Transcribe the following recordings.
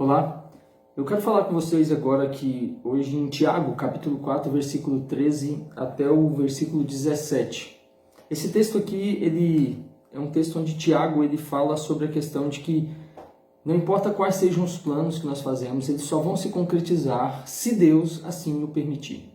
Olá, eu quero falar com vocês agora que hoje em Tiago, capítulo 4, versículo 13 até o versículo 17. Esse texto aqui, ele é um texto onde Tiago ele fala sobre a questão de que não importa quais sejam os planos que nós fazemos, eles só vão se concretizar se Deus assim o permitir.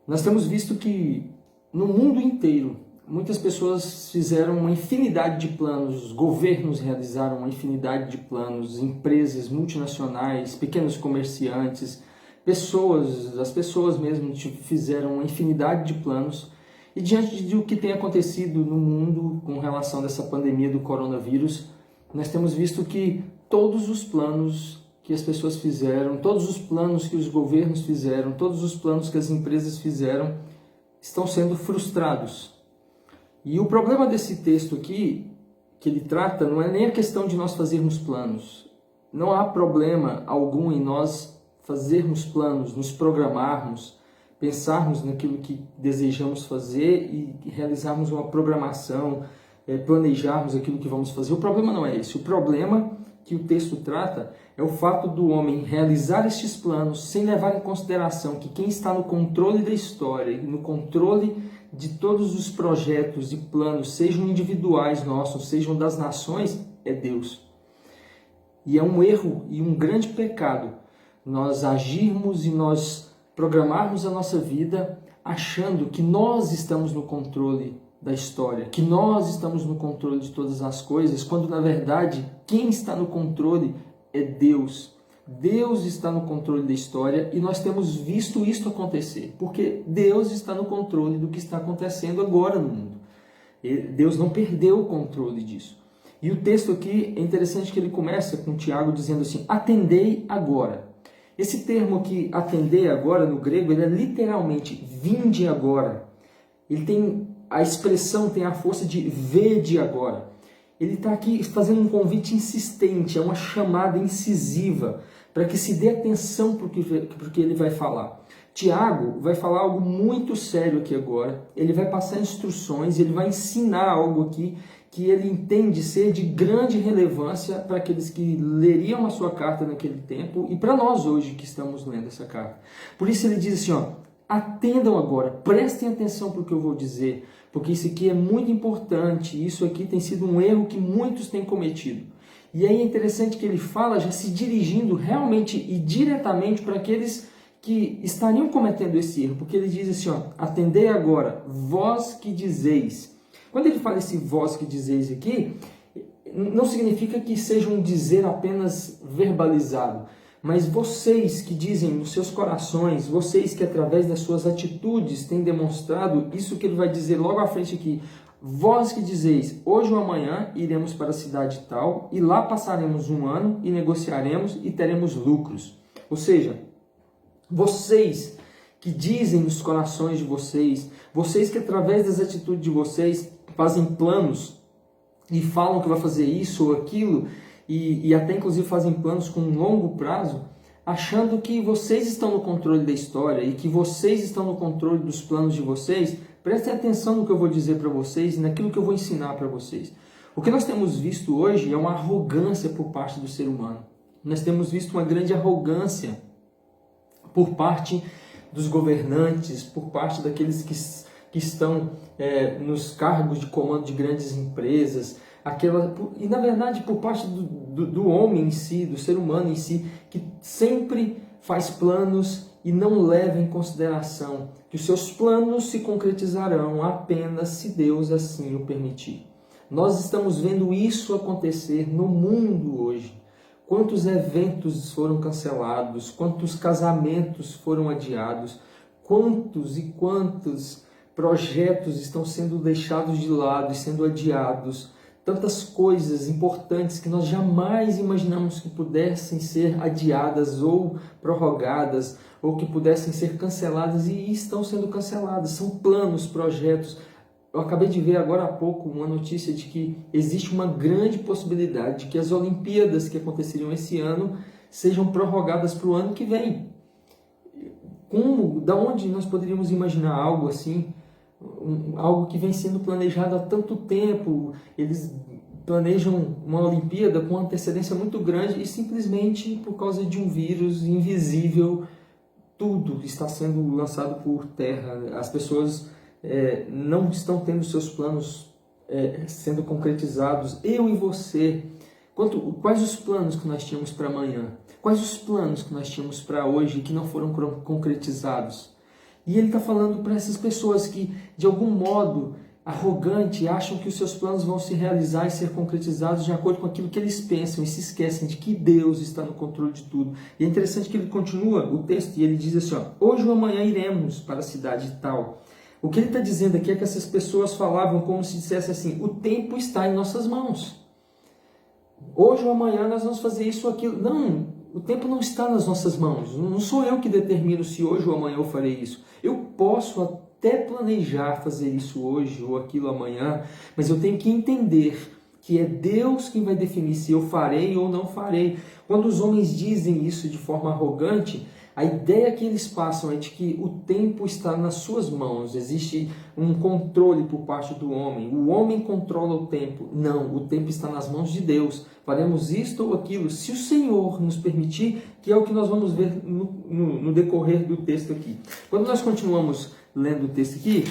Nós temos visto que no mundo inteiro, muitas pessoas fizeram uma infinidade de planos, os governos realizaram uma infinidade de planos, empresas multinacionais, pequenos comerciantes, as pessoas mesmo fizeram uma infinidade de planos. E diante do que tem acontecido no mundo com relação a essa pandemia do coronavírus, nós temos visto que todos os planos que as pessoas fizeram, todos os planos que os governos fizeram, todos os planos que as empresas fizeram, estão sendo frustrados. E o problema desse texto aqui, que ele trata, não é nem a questão de nós fazermos planos. Não há problema algum em nós fazermos planos, nos programarmos, pensarmos naquilo que desejamos fazer e realizarmos uma programação, planejarmos aquilo que vamos fazer. O problema não é esse. O problema que o texto trata é o fato do homem realizar estes planos sem levar em consideração que quem está no controle da história e no controle de todos os projetos e planos, sejam individuais nossos, sejam das nações, é Deus. E é um erro e um grande pecado nós agirmos e nós programarmos a nossa vida achando que nós estamos no controle da história, que nós estamos no controle de todas as coisas, quando na verdade quem está no controle é Deus. Deus está no controle da história e nós temos visto isso acontecer, porque Deus está no controle do que está acontecendo agora no mundo. Deus não perdeu o controle disso. E o texto aqui é interessante que ele começa com Tiago dizendo assim, atendei agora. Esse termo aqui, atendei agora, no grego, ele é literalmente vinde agora. Ele tem a expressão, tem a força de vede agora. Ele está aqui fazendo um convite insistente, é uma chamada incisiva, para que se dê atenção para o que ele vai falar. Tiago vai falar algo muito sério aqui agora, ele vai passar instruções, ele vai ensinar algo aqui que ele entende ser de grande relevância para aqueles que leriam a sua carta naquele tempo e para nós hoje que estamos lendo essa carta. Por isso ele diz assim, atendam agora, prestem atenção para o que eu vou dizer, porque isso aqui é muito importante, isso aqui tem sido um erro que muitos têm cometido. E aí é interessante que ele fala já se dirigindo realmente e diretamente para aqueles que estariam cometendo esse erro, porque ele diz assim, atendei agora, vós que dizeis. Quando ele fala esse vós que dizeis aqui, não significa que seja um dizer apenas verbalizado, mas vocês que dizem nos seus corações, vocês que através das suas atitudes têm demonstrado isso que ele vai dizer logo à frente aqui, vós que dizeis, hoje ou amanhã iremos para a cidade tal, e lá passaremos um ano e negociaremos e teremos lucros. Ou seja, vocês que dizem nos corações de vocês, vocês que através das atitudes de vocês fazem planos e falam que vai fazer isso ou aquilo, e até inclusive fazem planos com um longo prazo, achando que vocês estão no controle da história e que vocês estão no controle dos planos de vocês, prestem atenção no que eu vou dizer para vocês e naquilo que eu vou ensinar para vocês. O que nós temos visto hoje é uma arrogância por parte do ser humano. Nós temos visto uma grande arrogância por parte dos governantes, por parte daqueles que estão nos cargos de comando de grandes empresas, e na verdade por parte do homem em si, do ser humano em si, que sempre faz planos e não leva em consideração que os seus planos se concretizarão apenas se Deus assim o permitir. Nós estamos vendo isso acontecer no mundo hoje. Quantos eventos foram cancelados, quantos casamentos foram adiados, quantos e quantos projetos estão sendo deixados de lado e sendo adiados, tantas coisas importantes que nós jamais imaginamos que pudessem ser adiadas ou prorrogadas, ou que pudessem ser canceladas e estão sendo canceladas. São planos, projetos. Eu acabei de ver agora há pouco uma notícia de que existe uma grande possibilidade de que as Olimpíadas que aconteceriam esse ano sejam prorrogadas para o ano que vem. Da onde nós poderíamos imaginar algo assim? Algo que vem sendo planejado há tanto tempo, eles planejam uma Olimpíada com uma antecedência muito grande e simplesmente por causa de um vírus invisível, tudo está sendo lançado por terra. As pessoas não estão tendo seus planos sendo concretizados. Eu e você, quais os planos que nós tínhamos para amanhã? Quais os planos que nós tínhamos para hoje que não foram concretizados? E ele está falando para essas pessoas que, de algum modo, arrogante, acham que os seus planos vão se realizar e ser concretizados de acordo com aquilo que eles pensam e se esquecem de que Deus está no controle de tudo. E é interessante que ele continua o texto e ele diz assim, hoje ou amanhã iremos para a cidade tal. O que ele está dizendo aqui é que essas pessoas falavam como se dissesse assim, o tempo está em nossas mãos. Hoje ou amanhã nós vamos fazer isso ou aquilo. Não, o tempo não está nas nossas mãos. Não sou eu que determino se hoje ou amanhã eu farei isso. Eu posso até planejar fazer isso hoje ou aquilo amanhã, mas eu tenho que entender que é Deus quem vai definir se eu farei ou não farei. Quando os homens dizem isso de forma arrogante, a ideia que eles passam é de que o tempo está nas suas mãos, existe um controle por parte do homem, o homem controla o tempo. Não, o tempo está nas mãos de Deus, faremos isto ou aquilo, se o Senhor nos permitir, que é o que nós vamos ver no decorrer do texto aqui. Quando nós continuamos lendo o texto aqui,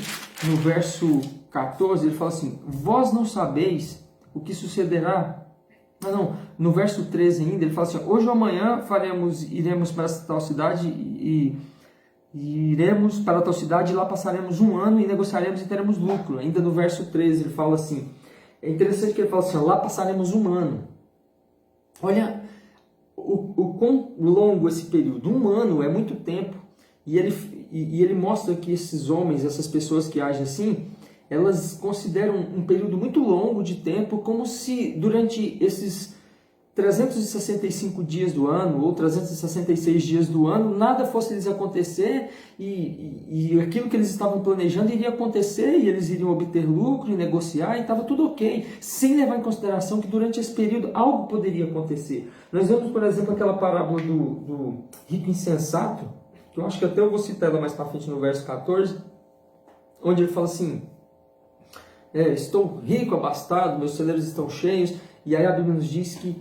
no verso 14, ele fala assim, vós não sabeis o que sucederá. No verso 13 ainda, ele fala assim, hoje ou amanhã iremos para tal cidade e iremos para tal cidade e lá passaremos um ano e negociaremos e teremos lucro. Ainda no verso 13 ele fala assim, é interessante que ele fala assim, lá passaremos um ano. Olha o quão longo esse período, um ano é muito tempo. E ele mostra que esses homens, essas pessoas que agem assim, elas consideram um período muito longo de tempo como se durante esses 365 dias do ano ou 366 dias do ano nada fosse lhes acontecer e aquilo que eles estavam planejando iria acontecer e eles iriam obter lucro e negociar e estava tudo ok, sem levar em consideração que durante esse período algo poderia acontecer. Nós vemos, por exemplo, aquela parábola do rico insensato, que eu acho que até eu vou citar ela mais para frente no verso 14, onde ele fala assim, estou rico, abastado, meus celeiros estão cheios, e aí a Bíblia nos diz que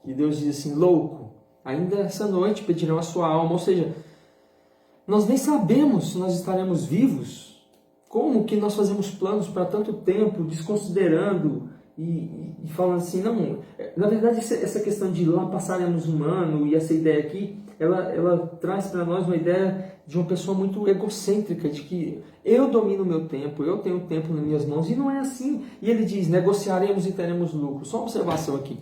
Deus diz assim, louco, ainda essa noite pedirão a sua alma, ou seja, nós nem sabemos se nós estaremos vivos, como que nós fazemos planos para tanto tempo, desconsiderando e falando assim, não, na verdade essa questão de lá passaremos um ano e essa ideia aqui, ela traz para nós uma ideia de uma pessoa muito egocêntrica, de que eu domino o meu tempo, eu tenho o tempo nas minhas mãos, e não é assim. E ele diz, negociaremos e teremos lucro. Só uma observação aqui.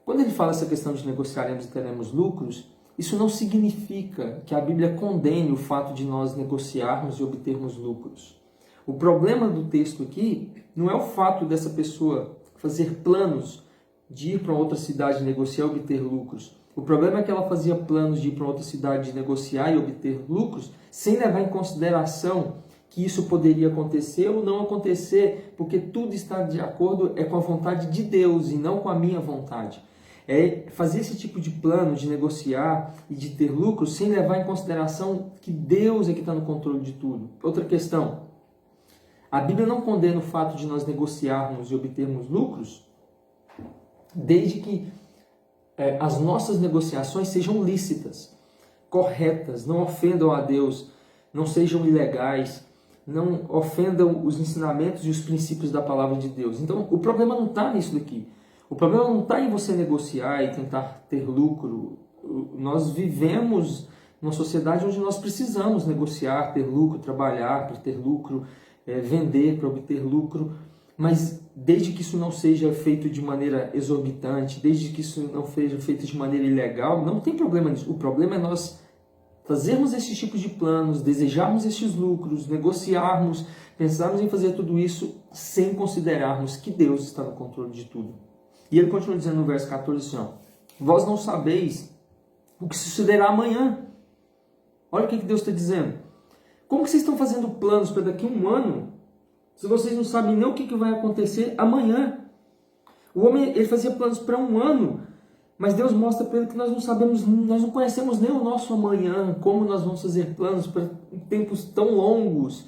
Quando ele fala essa questão de negociaremos e teremos lucros, isso não significa que a Bíblia condene o fato de nós negociarmos e obtermos lucros. O problema do texto aqui não é o fato dessa pessoa fazer planos de ir para outra cidade negociar e obter lucros. O problema é que ela fazia planos de ir para outra cidade negociar e obter lucros sem levar em consideração que isso poderia acontecer ou não acontecer, porque tudo está de acordo com a vontade de Deus e não com a minha vontade. É fazer esse tipo de plano de negociar e de ter lucros sem levar em consideração que Deus é que está no controle de tudo. Outra questão, a Bíblia não condena o fato de nós negociarmos e obtermos lucros, desde que as nossas negociações sejam lícitas, corretas, não ofendam a Deus, não sejam ilegais, não ofendam os ensinamentos e os princípios da palavra de Deus. Então, o problema não está nisso daqui. O problema não está em você negociar e tentar ter lucro. Nós vivemos numa sociedade onde nós precisamos negociar, ter lucro, trabalhar para ter lucro, vender para obter lucro, mas desde que isso não seja feito de maneira exorbitante, desde que isso não seja feito de maneira ilegal, não tem problema nisso. O problema é nós fazermos esses tipos de planos, desejarmos estes lucros, negociarmos, pensarmos em fazer tudo isso sem considerarmos que Deus está no controle de tudo. E ele continua dizendo no verso 14 assim, vós não sabeis o que sucederá amanhã. Olha o que Deus está dizendo. Como que vocês estão fazendo planos para daqui a um ano, se vocês não sabem nem o que vai acontecer amanhã? O homem ele fazia planos para um ano, mas Deus mostra para ele que nós não sabemos, nós não conhecemos nem o nosso amanhã, como nós vamos fazer planos para tempos tão longos.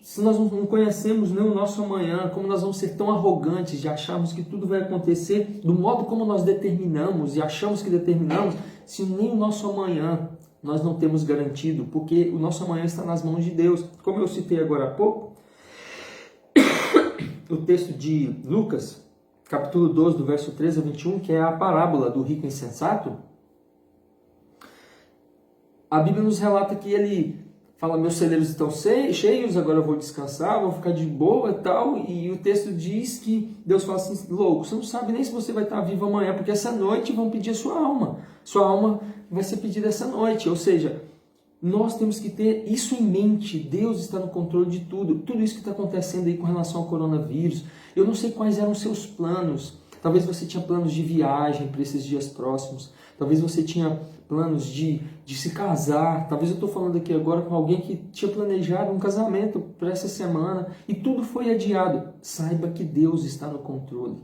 se nós não conhecemos nem o nosso amanhã, como nós vamos ser tão arrogantes de acharmos que tudo vai acontecer do modo como nós determinamos e achamos que determinamos, se nem o nosso amanhã nós não temos garantido, porque o nosso amanhã está nas mãos de Deus. Como eu citei agora há pouco, o texto de Lucas, capítulo 12, do verso 13 a 21, que é a parábola do rico insensato, a Bíblia nos relata que ele fala, meus celeiros estão cheios, agora eu vou descansar, vou ficar de boa e tal. E o texto diz que Deus fala assim, louco, você não sabe nem se você vai estar vivo amanhã, porque essa noite vão pedir a sua alma. Sua alma vai ser pedida essa noite. Ou seja, nós temos que ter isso em mente. Deus está no controle de tudo. Tudo isso que está acontecendo aí com relação ao coronavírus. Eu não sei quais eram os seus planos. Talvez você tinha planos de viagem para esses dias próximos. Talvez você tinha planos de se casar. Talvez eu estou falando aqui agora com alguém que tinha planejado um casamento para essa semana e tudo foi adiado. Saiba que Deus está no controle.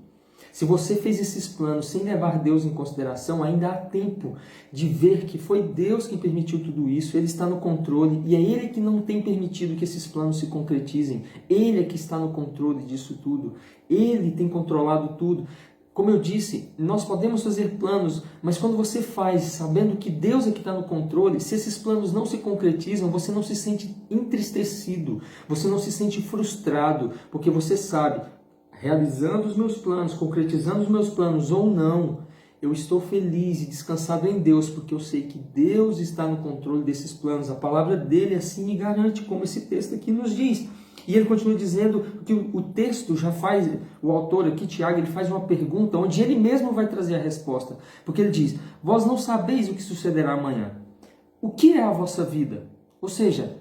Se você fez esses planos sem levar Deus em consideração, ainda há tempo de ver que foi Deus quem permitiu tudo isso. Ele está no controle e é Ele que não tem permitido que esses planos se concretizem. Ele é que está no controle disso tudo. Ele tem controlado tudo. Como eu disse, nós podemos fazer planos, mas quando você faz sabendo que Deus é que está no controle, se esses planos não se concretizam, você não se sente entristecido, você não se sente frustrado, porque você sabe, realizando os meus planos, concretizando os meus planos ou não, eu estou feliz e descansado em Deus, porque eu sei que Deus está no controle desses planos. A palavra dele assim me garante, como esse texto aqui nos diz. E ele continua dizendo que o texto já faz, o autor aqui, Tiago, ele faz uma pergunta onde ele mesmo vai trazer a resposta. Porque ele diz, vós não sabeis o que sucederá amanhã. O que é a vossa vida? Ou seja,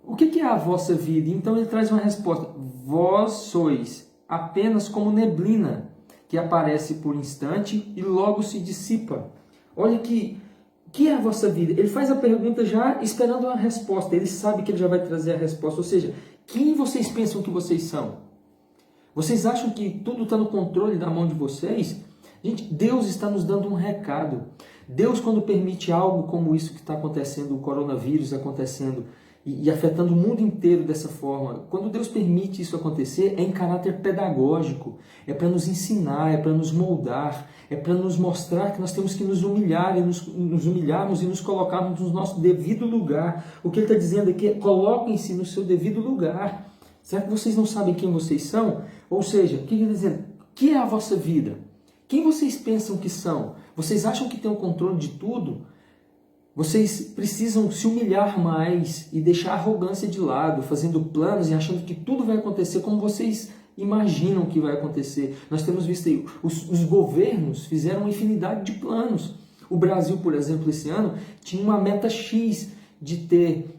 o que é a vossa vida? Então ele traz uma resposta. Vós sois apenas como neblina, que aparece por instante e logo se dissipa. Olha que é a vossa vida? Ele faz a pergunta já esperando a resposta. Ele sabe que ele já vai trazer a resposta. Ou seja, quem vocês pensam que vocês são? Vocês acham que tudo está no controle da mão de vocês? Gente, Deus está nos dando um recado. Deus, quando permite algo como isso que está acontecendo, o coronavírus acontecendo e afetando o mundo inteiro dessa forma, quando Deus permite isso acontecer, é em caráter pedagógico, é para nos ensinar, é para nos moldar, é para nos mostrar que nós temos que nos humilhar, e nos humilharmos e nos colocarmos no nosso devido lugar. O que ele está dizendo aqui é, coloquem-se no seu devido lugar. Será que vocês não sabem quem vocês são? Ou seja, o que ele está dizendo? O que é a vossa vida? Quem vocês pensam que são? Vocês acham que têm o controle de tudo? Vocês precisam se humilhar mais e deixar a arrogância de lado, fazendo planos e achando que tudo vai acontecer como vocês imaginam que vai acontecer. Nós temos visto aí, os governos fizeram uma infinidade de planos. O Brasil, por exemplo, esse ano, tinha uma meta X de ter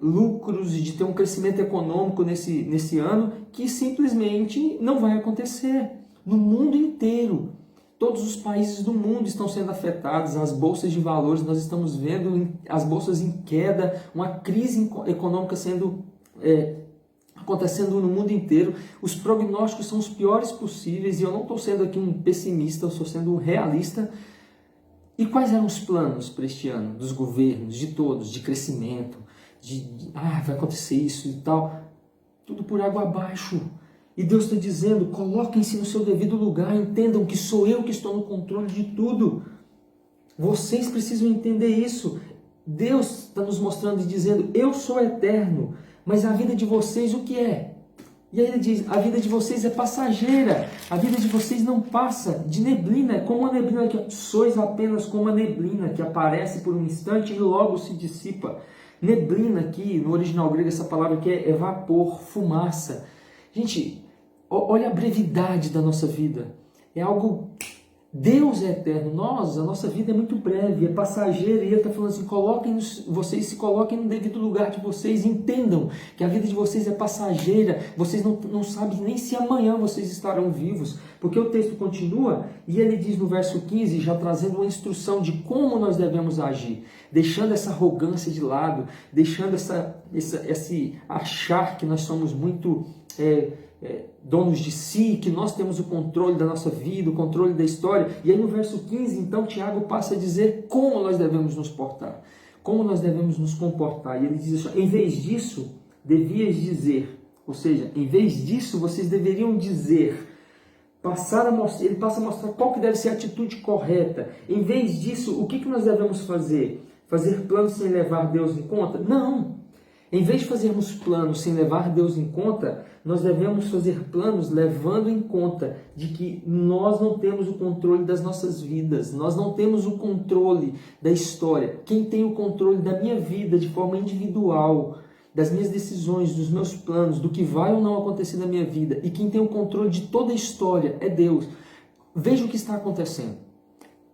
lucros e de ter um crescimento econômico nesse ano que simplesmente não vai acontecer. No mundo inteiro. Todos os países do mundo estão sendo afetados, as bolsas de valores, nós estamos vendo as bolsas em queda, uma crise econômica acontecendo no mundo inteiro. Os prognósticos são os piores possíveis e eu não estou sendo aqui um pessimista, eu estou sendo um realista. E quais eram os planos para este ano dos governos, de todos, de crescimento, vai acontecer isso e tal? Tudo por água abaixo. E Deus está dizendo, coloquem-se no seu devido lugar, entendam que sou eu que estou no controle de tudo. Vocês precisam entender isso. Deus está nos mostrando e dizendo, eu sou eterno, mas a vida de vocês o que é? E aí ele diz, a vida de vocês é passageira, a vida de vocês não passa de neblina, é como uma neblina que sois apenas como uma neblina que aparece por um instante e logo se dissipa. Neblina aqui, no original grego, essa palavra aqui é vapor, fumaça. Gente, olha a brevidade da nossa vida. É algo... Deus é eterno. A nossa vida é muito breve, é passageira. E Ele está falando assim, vocês se coloquem no devido lugar de vocês. Entendam que a vida de vocês é passageira. Vocês não sabem nem se amanhã vocês estarão vivos. Porque o texto continua e ele diz no verso 15, já trazendo uma instrução de como nós devemos agir. Deixando essa arrogância de lado, deixando esse achar que nós somos muito... donos de si, que nós temos o controle da nossa vida, o controle da história. E aí no verso 15, então, Tiago passa a dizer como nós devemos nos portar, como nós devemos nos comportar. E ele diz assim, em vez disso, devias dizer. Ou seja, em vez disso, vocês deveriam dizer. Ele passa a mostrar qual que deve ser a atitude correta. Em vez disso, o que nós devemos fazer? Fazer planos sem levar Deus em conta? Não! Em vez de fazermos planos sem levar Deus em conta, nós devemos fazer planos levando em conta de que nós não temos o controle das nossas vidas, nós não temos o controle da história. Quem tem o controle da minha vida de forma individual, das minhas decisões, dos meus planos, do que vai ou não acontecer na minha vida, e quem tem o controle de toda a história é Deus. Veja o que está acontecendo.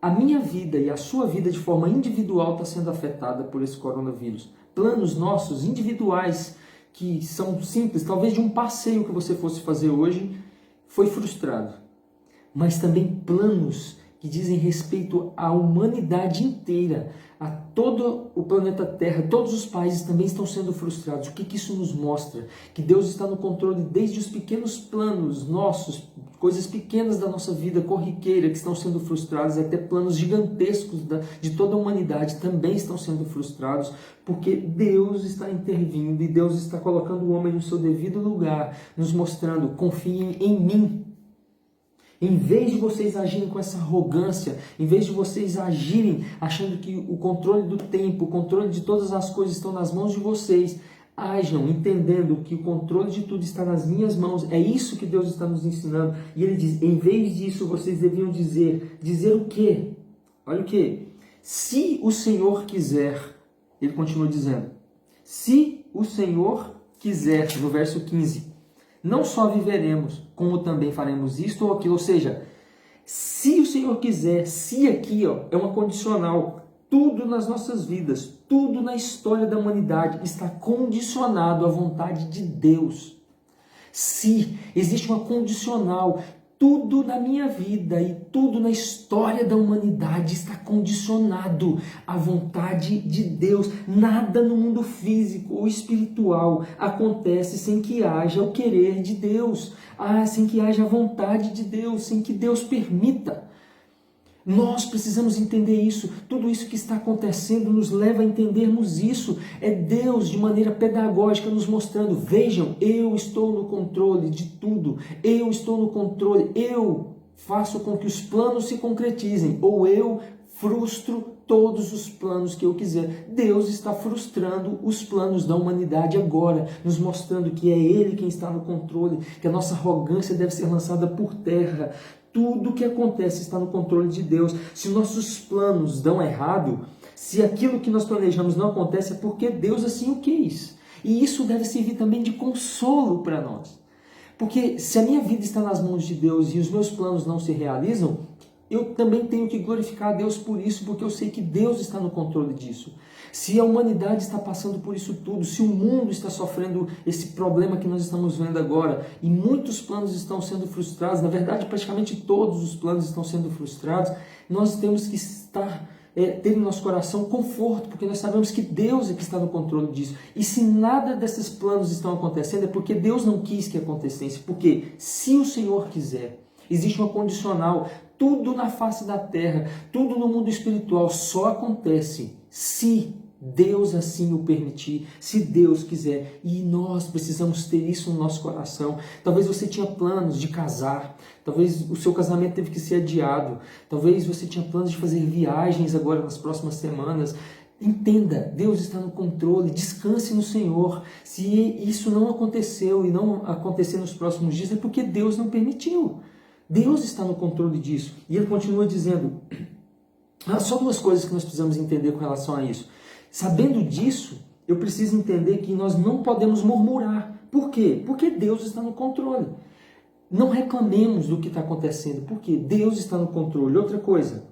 A minha vida e a sua vida de forma individual está sendo afetada por esse coronavírus. Planos nossos individuais, que são simples, talvez de um passeio que você fosse fazer hoje, foi frustrado. Mas também planos que dizem respeito à humanidade inteira, a todo o planeta Terra, todos os países também estão sendo frustrados. O que isso nos mostra? Que Deus está no controle desde os pequenos planos nossos, coisas pequenas da nossa vida corriqueira que estão sendo frustrados, até planos gigantescos de toda a humanidade também estão sendo frustrados, porque Deus está intervindo e Deus está colocando o homem no seu devido lugar, nos mostrando: confiem em mim. Em vez de vocês agirem com essa arrogância, em vez de vocês agirem achando que o controle do tempo, o controle de todas as coisas estão nas mãos de vocês, ajam entendendo que o controle de tudo está nas minhas mãos. É isso que Deus está nos ensinando. E Ele diz, em vez disso, vocês deviam dizer o quê? Olha o quê? Se o Senhor quiser, Ele continua dizendo, se o Senhor quiser, no verso 15, não só viveremos, como também faremos isto ou aquilo. Ou seja, se o Senhor quiser, se aqui é uma condicional. Tudo nas nossas vidas, tudo na história da humanidade está condicionado à vontade de Deus. Se existe uma condicional, tudo na minha vida e tudo na história da humanidade está condicionado à vontade de Deus. Nada no mundo físico ou espiritual acontece sem que haja o querer de Deus, sem que haja a vontade de Deus, sem que Deus permita. Nós precisamos entender isso. Tudo isso que está acontecendo nos leva a entendermos isso. É Deus, de maneira pedagógica, nos mostrando: vejam, eu estou no controle de tudo. Eu estou no controle. Eu faço com que os planos se concretizem. Ou eu frustro todos os planos que eu quiser. Deus está frustrando os planos da humanidade agora, nos mostrando que é Ele quem está no controle, que a nossa arrogância deve ser lançada por terra. Tudo que acontece está no controle de Deus. Se nossos planos dão errado, se aquilo que nós planejamos não acontece, é porque Deus assim o quis. E isso deve servir também de consolo para nós. Porque se a minha vida está nas mãos de Deus e os meus planos não se realizam, eu também tenho que glorificar a Deus por isso, porque eu sei que Deus está no controle disso. Se a humanidade está passando por isso tudo, se o mundo está sofrendo esse problema que nós estamos vendo agora, e muitos planos estão sendo frustrados, na verdade praticamente todos os planos estão sendo frustrados, nós temos que ter em nosso coração conforto, porque nós sabemos que Deus é que está no controle disso. E se nada desses planos estão acontecendo, é porque Deus não quis que acontecesse, porque se o Senhor quiser, existe uma condicional. Tudo na face da terra, tudo no mundo espiritual só acontece se Deus assim o permitir, se Deus quiser. E nós precisamos ter isso no nosso coração. Talvez você tinha planos de casar, talvez o seu casamento teve que ser adiado, talvez você tinha planos de fazer viagens agora nas próximas semanas. Entenda, Deus está no controle, descanse no Senhor. Se isso não aconteceu e não acontecer nos próximos dias, é porque Deus não permitiu. Deus está no controle disso. E ele continua dizendo, só duas coisas que nós precisamos entender com relação a isso. Sabendo disso, eu preciso entender que nós não podemos murmurar. Por quê? Porque Deus está no controle. Não reclamemos do que está acontecendo, porque Deus está no controle. Outra coisa,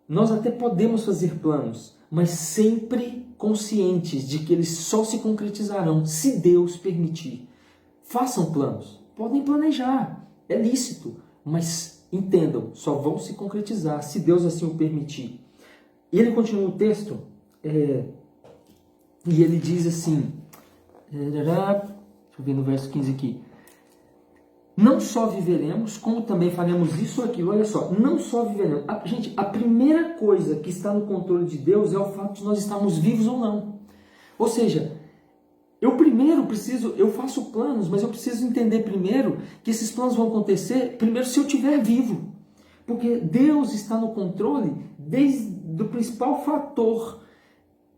nós até podemos fazer planos, mas sempre conscientes de que eles só se concretizarão se Deus permitir. Façam planos, podem planejar, é lícito. Mas entendam, só vão se concretizar se Deus assim o permitir. E ele continua o texto, e ele diz assim, deixa eu ver no verso 15 aqui, não só viveremos, como também faremos isso ou aquilo. Olha só, não só viveremos. Gente, a primeira coisa que está no controle de Deus é o fato de nós estarmos vivos ou não. Ou seja, eu primeiro eu faço planos, mas eu preciso entender primeiro que esses planos vão acontecer primeiro se eu estiver vivo. Porque Deus está no controle desde o principal fator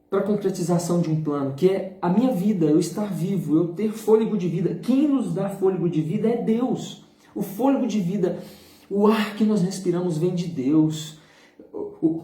para a concretização de um plano, que é a minha vida, eu estar vivo, eu ter fôlego de vida. Quem nos dá fôlego de vida é Deus. O fôlego de vida, o ar que nós respiramos vem de Deus.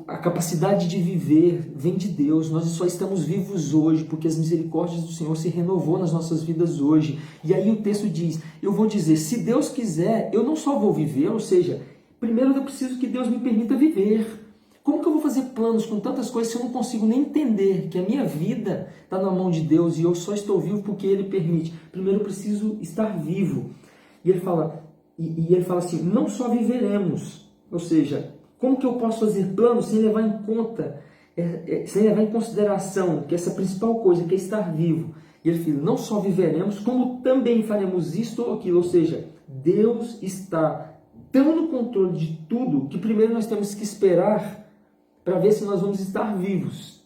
A capacidade de viver vem de Deus. Nós só estamos vivos hoje porque as misericórdias do Senhor se renovou nas nossas vidas hoje. E aí o texto diz, eu vou dizer, se Deus quiser, eu não só vou viver, ou seja, primeiro eu preciso que Deus me permita viver. Como que eu vou fazer planos com tantas coisas se eu não consigo nem entender que a minha vida está na mão de Deus e eu só estou vivo porque Ele permite? Primeiro eu preciso estar vivo. E ele fala assim, não só viveremos, ou seja, como que eu posso fazer planos sem levar em conta, sem levar em consideração que essa principal coisa, que é estar vivo. E ele fala, não só viveremos, como também faremos isto ou aquilo. Ou seja, Deus está tão no controle de tudo que primeiro nós temos que esperar para ver se nós vamos estar vivos.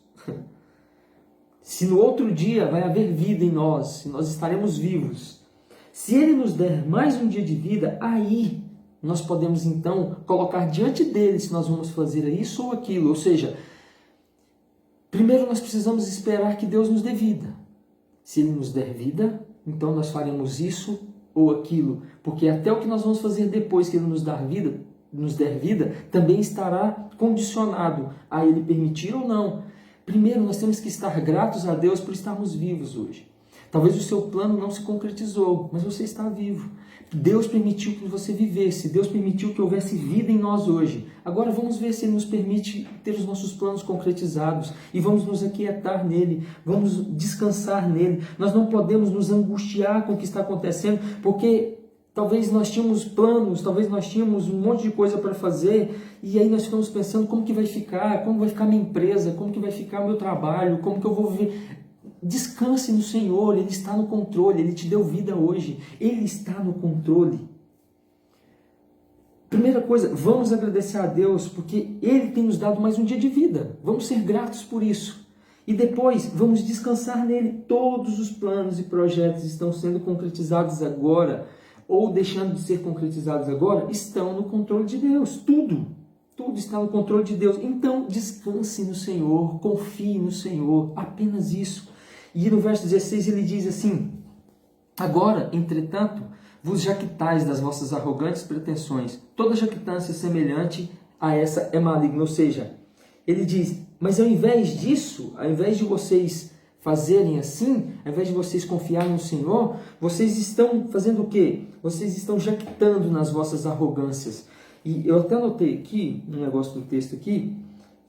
Se no outro dia vai haver vida em nós, se nós estaremos vivos. Se Ele nos der mais um dia de vida, aí nós podemos então colocar diante dele se nós vamos fazer isso ou aquilo. Ou seja, primeiro nós precisamos esperar que Deus nos dê vida. Se Ele nos der vida, então nós faremos isso ou aquilo. Porque até o que nós vamos fazer depois que Ele nos der vida, também estará condicionado a Ele permitir ou não. Primeiro nós temos que estar gratos a Deus por estarmos vivos hoje. Talvez o seu plano não se concretizou, mas você está vivo. Deus permitiu que você vivesse, Deus permitiu que houvesse vida em nós hoje. Agora vamos ver se Ele nos permite ter os nossos planos concretizados e vamos nos aquietar nele, vamos descansar nele. Nós não podemos nos angustiar com o que está acontecendo, porque talvez nós tínhamos planos, talvez nós tínhamos um monte de coisa para fazer e aí nós ficamos pensando como que vai ficar, como vai ficar minha empresa, como que vai ficar meu trabalho, como que eu vou viver. Descanse no Senhor, Ele está no controle, Ele te deu vida hoje, Ele está no controle. Primeira coisa, vamos agradecer a Deus porque Ele tem nos dado mais um dia de vida, vamos ser gratos por isso. E depois, vamos descansar nele. Todos os planos e projetos estão sendo concretizados agora, ou deixando de ser concretizados agora, estão no controle de Deus, tudo está no controle de Deus. Então, descanse no Senhor, confie no Senhor, apenas isso. E no verso 16 ele diz assim, agora, entretanto, vos jactais das vossas arrogantes pretensões. Toda jactância semelhante a essa é maligna. Ou seja, ele diz, mas ao invés disso, ao invés de vocês fazerem assim, ao invés de vocês confiarem no Senhor, vocês estão fazendo o quê? Vocês estão jactando nas vossas arrogâncias. E eu até anotei aqui, um negócio do texto aqui,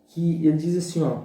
que ele diz assim, ó,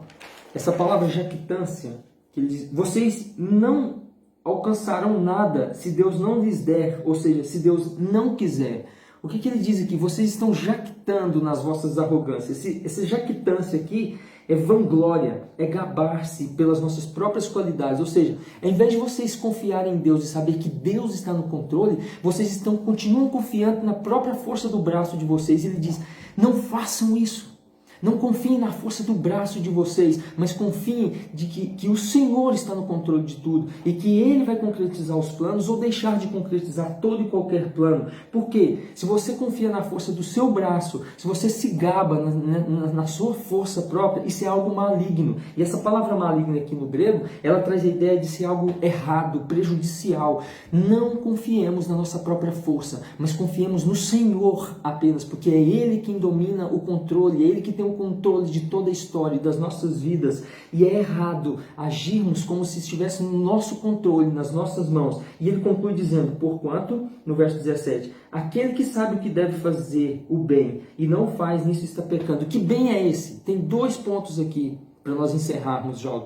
essa palavra jactância, que ele diz, vocês não alcançarão nada se Deus não lhes der, ou seja, se Deus não quiser. O que ele diz aqui? Vocês estão jactando nas vossas arrogâncias. Essa jactância aqui é vanglória, é gabar-se pelas nossas próprias qualidades. Ou seja, ao invés de vocês confiarem em Deus e saber que Deus está no controle, vocês continuam confiando na própria força do braço de vocês. Ele diz, não façam isso. Não confiem na força do braço de vocês, mas confiem de que o Senhor está no controle de tudo e que Ele vai concretizar os planos ou deixar de concretizar todo e qualquer plano. Porque se você confia na força do seu braço, se você se gaba na sua força própria, isso é algo maligno. E essa palavra maligna aqui no grego, ela traz a ideia de ser algo errado, prejudicial. Não confiemos na nossa própria força, mas confiemos no Senhor apenas, porque é Ele quem domina o controle, é Ele que tem o controle de toda a história e das nossas vidas, e é errado agirmos como se estivesse no nosso controle, nas nossas mãos. E ele conclui dizendo, porquanto, no verso 17, aquele que sabe o que deve fazer o bem e não faz, nisso está pecando. Que bem é esse? Tem 2 pontos aqui para nós encerrarmos já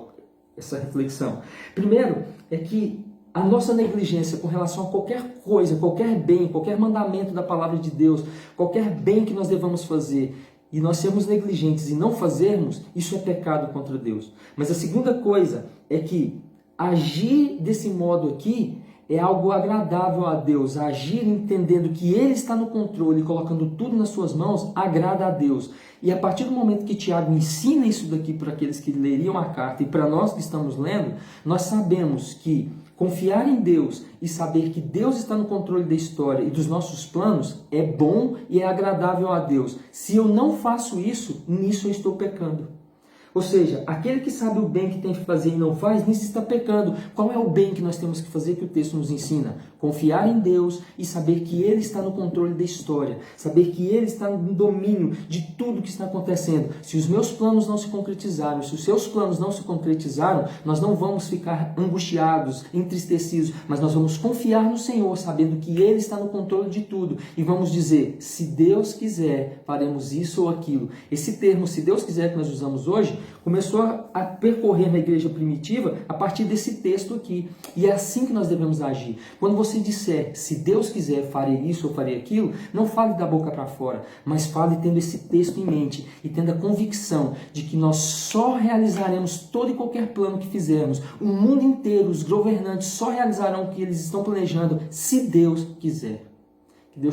essa reflexão. Primeiro é que a nossa negligência com relação a qualquer coisa, qualquer bem, qualquer mandamento da palavra de Deus, qualquer bem que nós devamos fazer, e nós sermos negligentes e não fazermos, isso é pecado contra Deus. Mas a segunda coisa é que agir desse modo aqui é algo agradável a Deus. Agir entendendo que Ele está no controle, colocando tudo nas suas mãos, agrada a Deus. E a partir do momento que Tiago ensina isso daqui para aqueles que leriam a carta e para nós que estamos lendo, nós sabemos que Confiar em Deus e saber que Deus está no controle da história e dos nossos planos é bom e é agradável a Deus. Se eu não faço isso, nisso eu estou pecando. Ou seja, aquele que sabe o bem que tem que fazer e não faz, nisso está pecando. Qual é o bem que nós temos que fazer que o texto nos ensina? Confiar em Deus e saber que Ele está no controle da história. Saber que Ele está no domínio de tudo que está acontecendo. Se os meus planos não se concretizaram, se os seus planos não se concretizaram, nós não vamos ficar angustiados, entristecidos, mas nós vamos confiar no Senhor, sabendo que Ele está no controle de tudo. E vamos dizer, se Deus quiser, faremos isso ou aquilo. Esse termo, se Deus quiser, que nós usamos hoje, começou a percorrer na igreja primitiva a partir desse texto aqui. E é assim que nós devemos agir. Quando você disser, se Deus quiser, farei isso ou farei aquilo, não fale da boca para fora, mas fale tendo esse texto em mente e tendo a convicção de que nós só realizaremos todo e qualquer plano que fizermos. O mundo inteiro, os governantes só realizarão o que eles estão planejando, se Deus quiser.